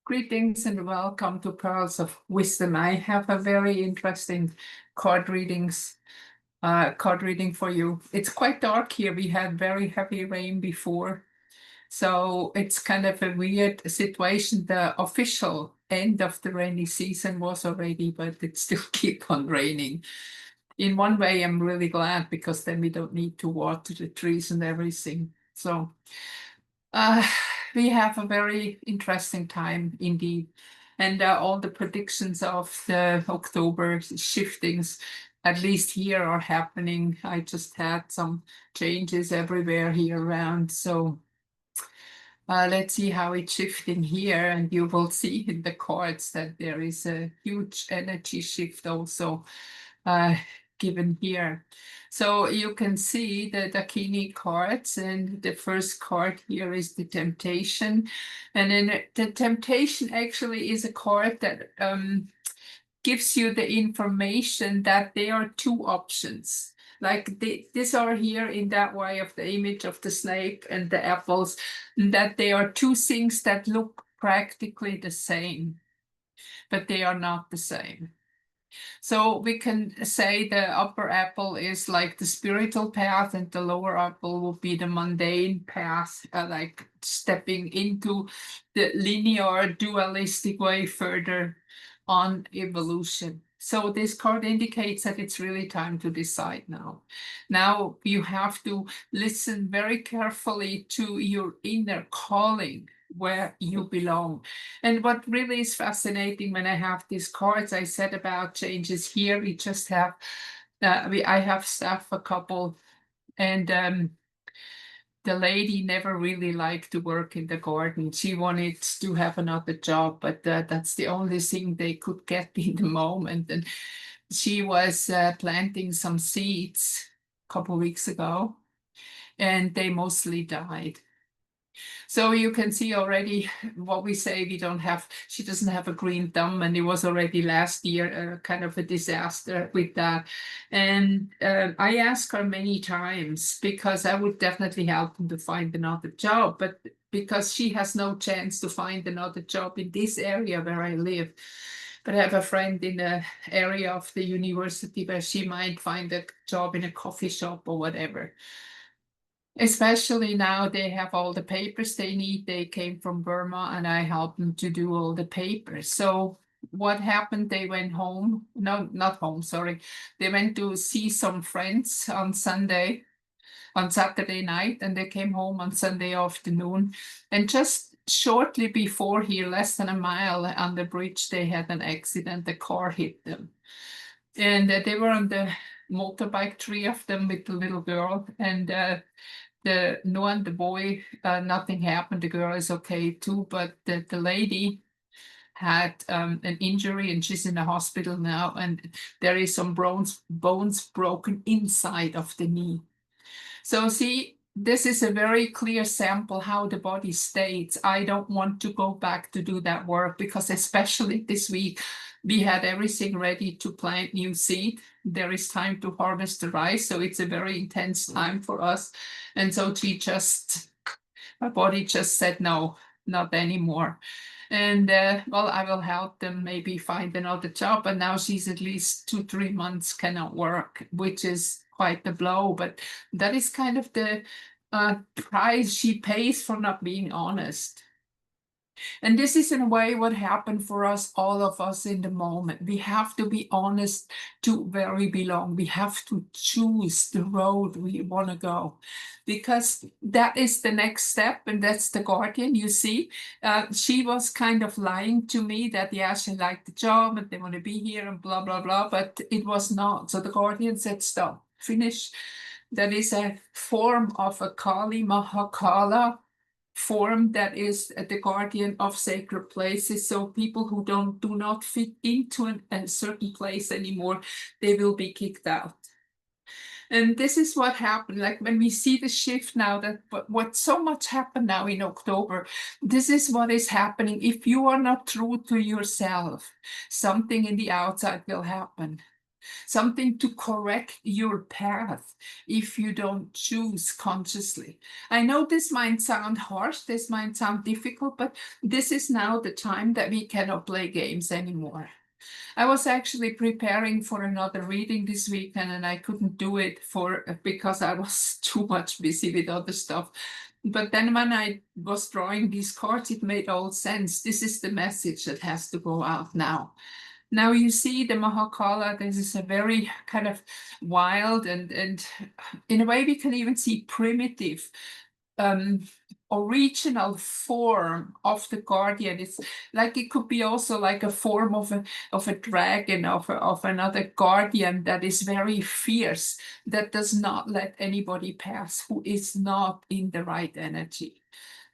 Greetings and welcome to Pearls of Wisdom. I have a very interesting card reading for you. It's quite dark here. We had very heavy rain before, so it's kind of a weird situation. The official end of the rainy season was already, but it still keep on raining. In one way, I'm really glad because then we don't need to water the trees and everything. So uh, we have a very interesting time indeed. And all the predictions of the October shiftings, at least here, are happening. I just had some changes everywhere here around. So let's see how it's shifting here. And you will see in the cards that there is a huge energy shift also uh, given here. So you can see the Dakini cards, and the first card here is the Temptation. And then the Temptation actually is a card that gives you the information that there are two options. Like these are here in that way of the image of the snake and the apples, that they are two things that look practically the same, but they are not the same. So we can say the upper apple is like the spiritual path, and the lower apple will be the mundane path, like stepping into the linear dualistic way further on evolution. So this card indicates that it's really time to decide now. Now you have to listen very carefully to your inner calling, where you belong. And what really is fascinating when I have these cards, I said about changes here, we just have, I have staff a couple, and the lady never really liked to work in the garden. She wanted to have another job, but that's the only thing they could get in the moment. And she was planting some seeds a couple weeks ago, and they mostly died. So you can see already what we say, she doesn't have a green thumb, and it was already last year kind of a disaster with that. And I asked her many times because I would definitely help them to find another job, but because she has no chance to find another job in this area where I live. But I have a friend in the area of the university where she might find a job in a coffee shop or whatever. Especially now they have all the papers they need. They came from Burma and I helped them to do all the papers. So what happened? They went home. No, not home, sorry. They went to see some friends on Saturday night, and they came home on Sunday afternoon. And just shortly before here, less than a mile on the bridge, they had an accident. The car hit them. And they were on the motorbike, three of them with the little girl. And the boy, nothing happened. The girl is okay too, but the lady had an injury and she's in the hospital now, and there is some bones broken inside of the knee. So see, this is a very clear sample how the body states. I don't want to go back to do that work because especially this week, we had everything ready to plant new seed. There is time to harvest the rice, so it's a very intense time for us. And so my body just said, no, not anymore. And well, I will help them maybe find another job. And now she's at least 2-3 months cannot work, which is quite the blow. But that is kind of the price she pays for not being honest. And this is in a way what happened for us, all of us in the moment. We have to be honest to where we belong. We have to choose the road we want to go, because that is the next step, and that's the guardian. You see, she was kind of lying to me that, yeah, she liked the job and they want to be here and blah, blah, blah, but it was not. So the guardian said, stop, finish. That is a form of a Kali Mahakala form that is the guardian of sacred places. So people who do not fit into a certain place anymore, they will be kicked out. And this is what happened. Like when we see the shift now, that what so much happened now in October, this is what is happening. If you are not true to yourself, something in the outside will happen. something to correct your path if you don't choose consciously. I know this might sound harsh, this might sound difficult, but this is now the time that we cannot play games anymore. I was actually preparing for another reading this weekend and I couldn't do it because I was too much busy with other stuff. But then when I was drawing these cards, it made all sense. This is the message that has to go out now. Now you see the Mahakala, this is a very kind of wild and in a way we can even see primitive original form of the guardian. It's like it could be also like a form of a dragon, of another guardian that is very fierce, that does not let anybody pass who is not in the right energy.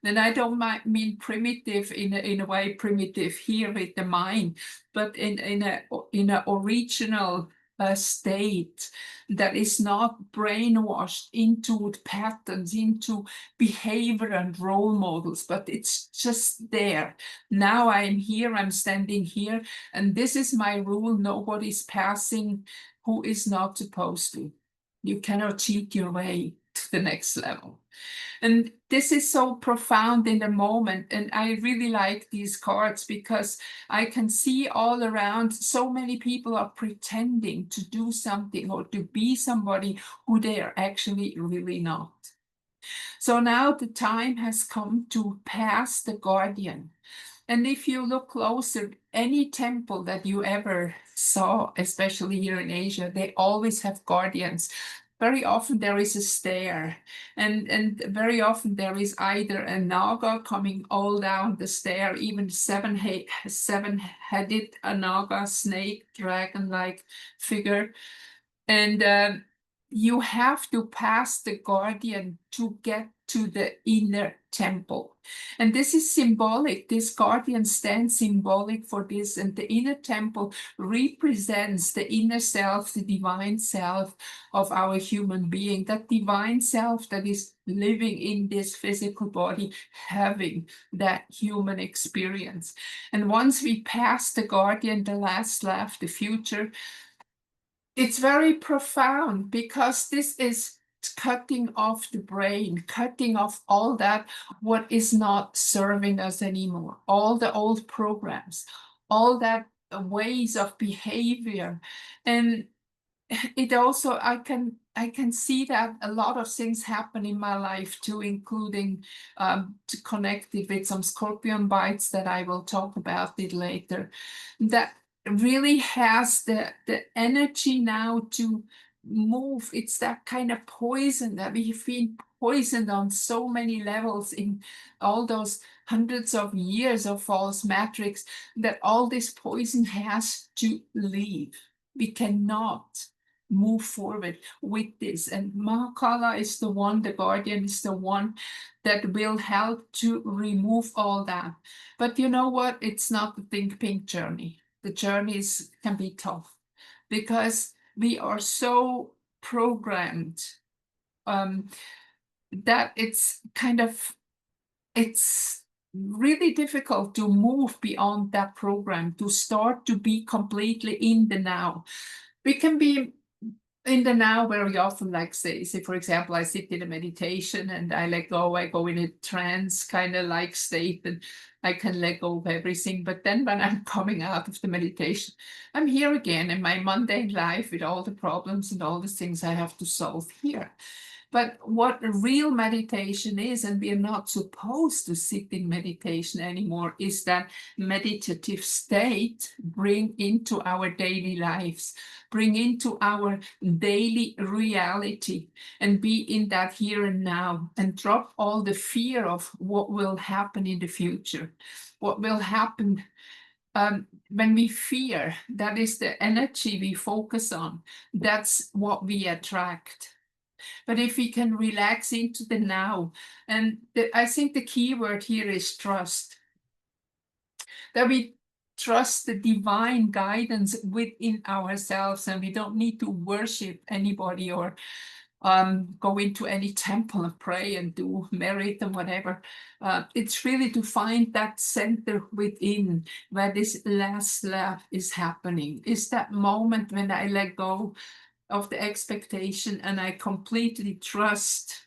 And I don't mean primitive in a way primitive here with the mind, but in a original state that is not brainwashed into patterns, into behavior and role models, but it's just there. Now I'm here, I'm standing here, and this is my rule. Nobody's passing who is not supposed to. You cannot cheat your way to the next level. And this is so profound in the moment. And I really like these cards because I can see all around so many people are pretending to do something or to be somebody who they are actually really not. So now the time has come to pass the guardian. And if you look closer, any temple that you ever saw, especially here in Asia, they always have guardians. Very often there is a stair, and very often there is either a naga coming all down the stair, even seven-headed a naga, snake, dragon-like figure. And you have to pass the guardian to get to the inner temple. And this is symbolic. This guardian stands symbolic for this. And the inner temple represents the inner self, the divine self of our human being, that divine self that is living in this physical body, having that human experience. And once we pass the guardian, the last life, the future, it's very profound because this is cutting off the brain, cutting off all that what is not serving us anymore, all the old programs, all that ways of behavior. And it also, I can see that a lot of things happen in my life too, including to connect it with some scorpion bites that I will talk about it later, that really has the energy now to move. It's that kind of poison that we've been poisoned on so many levels in all those hundreds of years of false matrix, that all this poison has to leave. We cannot move forward with this. And Mahakala is the one, the guardian is the one that will help to remove all that. But you know what? It's not the think pink journey. The journeys can be tough because we are so programmed that it's really difficult to move beyond that program, to start to be completely in the now. We can be in the now very often, like say for example, I sit in a meditation and I let go, I go in a trance kind of like state and I can let go of everything. But then when I'm coming out of the meditation, I'm here again in my mundane life with all the problems and all the things I have to solve here. But what real meditation is, and we are not supposed to sit in meditation anymore, is that meditative state bring into our daily lives, bring into our daily reality, and be in that here and now, and drop all the fear of what will happen in the future, what will happen when we fear. That is the energy we focus on. That's what we attract. But if we can relax into the now, and I think the key word here is trust, that we trust the divine guidance within ourselves, and we don't need to worship anybody or go into any temple and pray and do merit and whatever. It's really to find that center within where this last laugh is happening. Is that moment when I let go of the expectation and I completely trust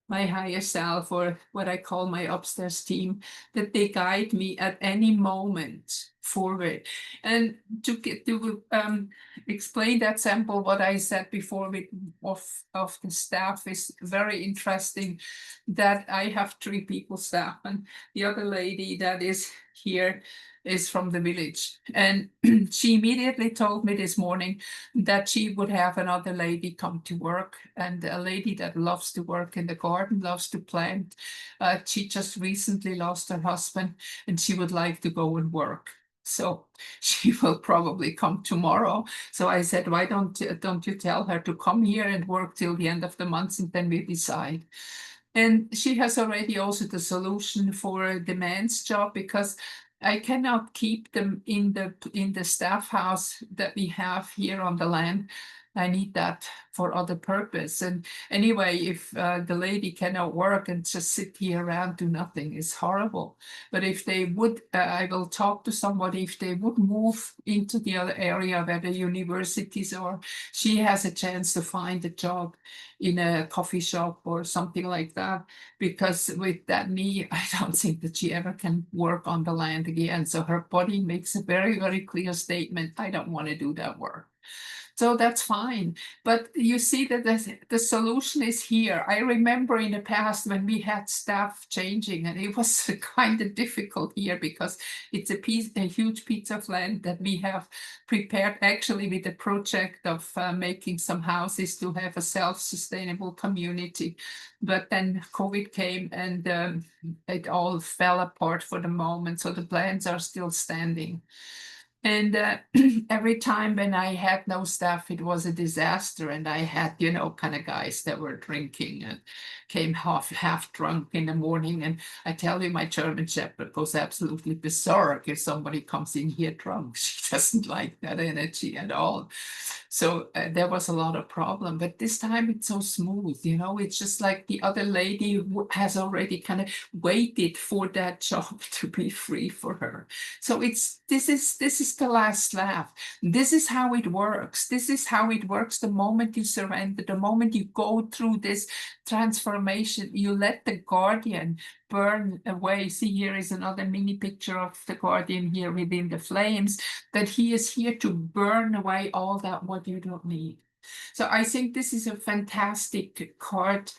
my higher self, or what I call my upstairs team, that they guide me at any moment forward. And to get to explain that sample, what I said before of the staff is very interesting, that I have 3 people staff, and the other lady that is here is from the village. And she immediately told me this morning that she would have another lady come to work, and a lady that loves to work in the garden, loves to plant. She just recently lost her husband, and she would like to go and work. So she will probably come tomorrow. So I said, why don't you tell her to come here and work till the end of the month, and then we decide. And she has already also the solution for the man's job, because I cannot keep them in the staff house that we have here on the land. I need that for other purpose. And anyway, if the lady cannot work and just sit here around, do nothing, is horrible. But if they would, I will talk to somebody, if they would move into the other area where the universities are, she has a chance to find a job in a coffee shop or something like that, because with that knee, I don't think that she ever can work on the land again. So her body makes a very, very clear statement, I don't want to do that work. So that's fine. But you see that the solution is here. I remember in the past when we had staff changing, and it was kind of difficult here because it's a huge piece of land that we have prepared actually with the project of making some houses to have a self-sustainable community. But then COVID came, and it all fell apart for the moment. So the plans are still standing. And every time when I had no staff, it was a disaster. And I had, kind of guys that were drinking and came half drunk in the morning. And I tell you, my German Shepherd goes absolutely berserk if somebody comes in here drunk. She doesn't like that energy at all. So there was a lot of problem. But this time it's so smooth, it's just like the other lady who has already kind of waited for that job to be free for her. So this is the last laugh. This is how it works. This is how it works the moment you surrender, the moment you go through this transformation, you let the guardian burn away. See, here is another mini picture of the guardian here within the flames, that he is here to burn away all that what you don't need. So I think this is a fantastic card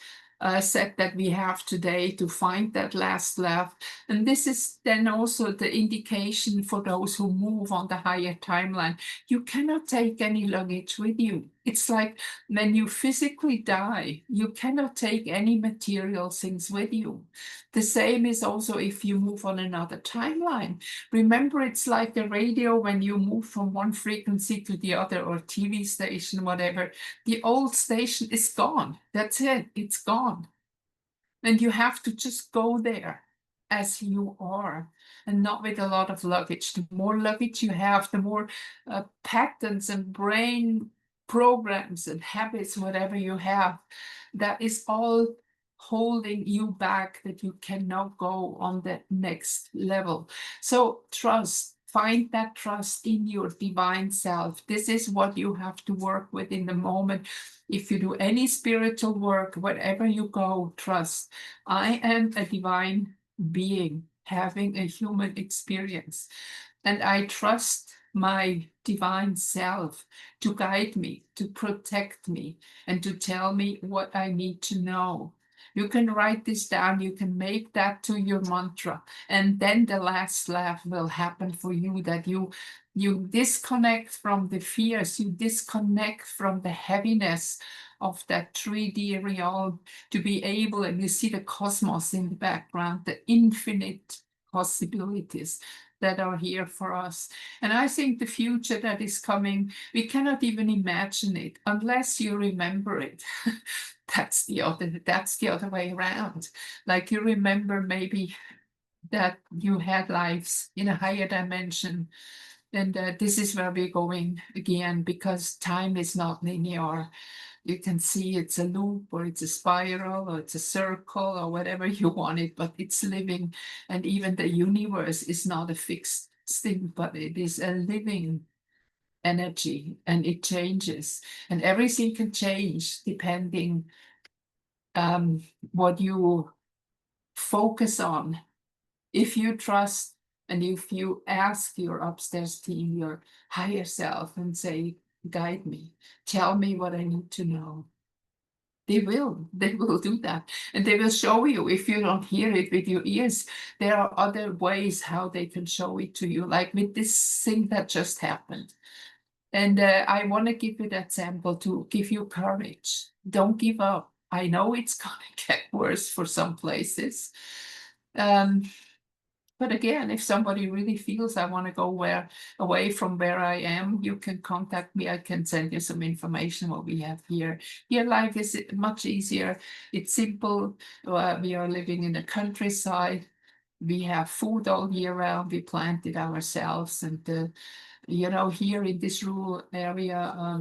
set that we have today to find that last laugh. And this is then also the indication for those who move on the higher timeline. You cannot take any luggage with you. It's like when you physically die, you cannot take any material things with you. The same is also if you move on another timeline. Remember, it's like a radio when you move from one frequency to the other, or TV station, whatever. The old station is gone. That's it. It's gone. And you have to just go there as you are, and not with a lot of luggage. The more luggage you have, the more patterns and brain programs and habits, whatever you have, that is all holding you back, that you cannot go on the next level. So trust. Find that trust in your divine self. This is what you have to work with in the moment. If you do any spiritual work, wherever you go, trust. I am a divine being having a human experience, and I trust my divine self to guide me, to protect me, and to tell me what I need to know. You can write this down, you can make that to your mantra, and then the last laugh will happen for you, that you disconnect from the fears, you disconnect from the heaviness of that 3D realm, to be able, and you see the cosmos in the background, the infinite possibilities that are here for us. And I think the future that is coming, we cannot even imagine it unless you remember it. That's the other way around. Like, you remember maybe that you had lives in a higher dimension. And this is where we're going again, because time is not linear. You can see it's a loop or it's a spiral or it's a circle or whatever you want it, but it's living. And even the universe is not a fixed thing, but it is a living energy and it changes. And everything can change depending what you focus on. If you trust and if you ask your upstairs team, your higher self, and say, guide me, tell me what I need to know. They will do that. And they will show you, if you don't hear it with your ears, there are other ways how they can show it to you, like with this thing that just happened. And I want to give you that sample to give you courage. Don't give up. I know it's going to get worse for some places. Um, but again, if somebody really feels I want to go away from where I am, you can contact me. I can send you some information what we have here. Here life is much easier. It's simple. We are living in the countryside. We have food all year round. We plant it ourselves, and here in this rural area,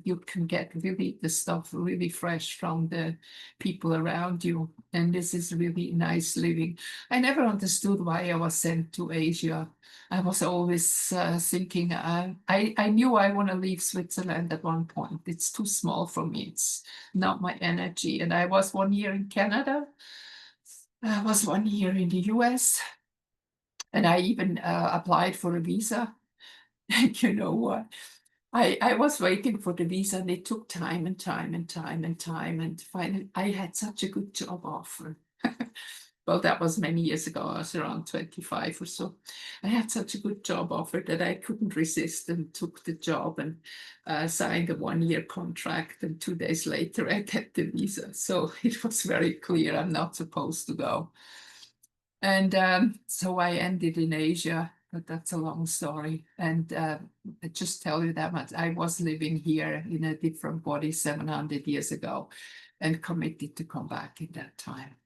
you can get really the stuff really fresh from the people around you. And this is really nice living. I never understood why I was sent to Asia. I was always thinking, I knew I want to leave Switzerland at one point. It's too small for me. It's not my energy. And I was 1 year in Canada. I was 1 year in the US. And I even applied for a visa. And you know what? I was waiting for the visa and it took time and time and time and time. And finally, I had such a good job offer. Well, that was many years ago. I was around 25 or so. I had such a good job offer that I couldn't resist and took the job and signed a 1-year contract. And 2 days later, I get the visa. So it was very clear I'm not supposed to go. And so I ended in Asia, but that's a long story. And I just tell you that much. I was living here in a different body 700 years ago and committed to come back in that time.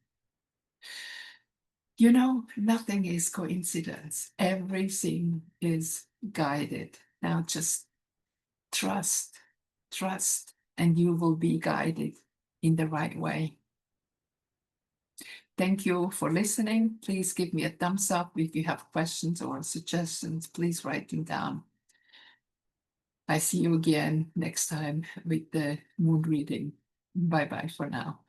Nothing is coincidence. Everything is guided. Now just trust, and you will be guided in the right way. Thank you for listening. Please give me a thumbs up if you have questions or suggestions. Please write them down. I see you again next time with the moon reading. Bye-bye for now.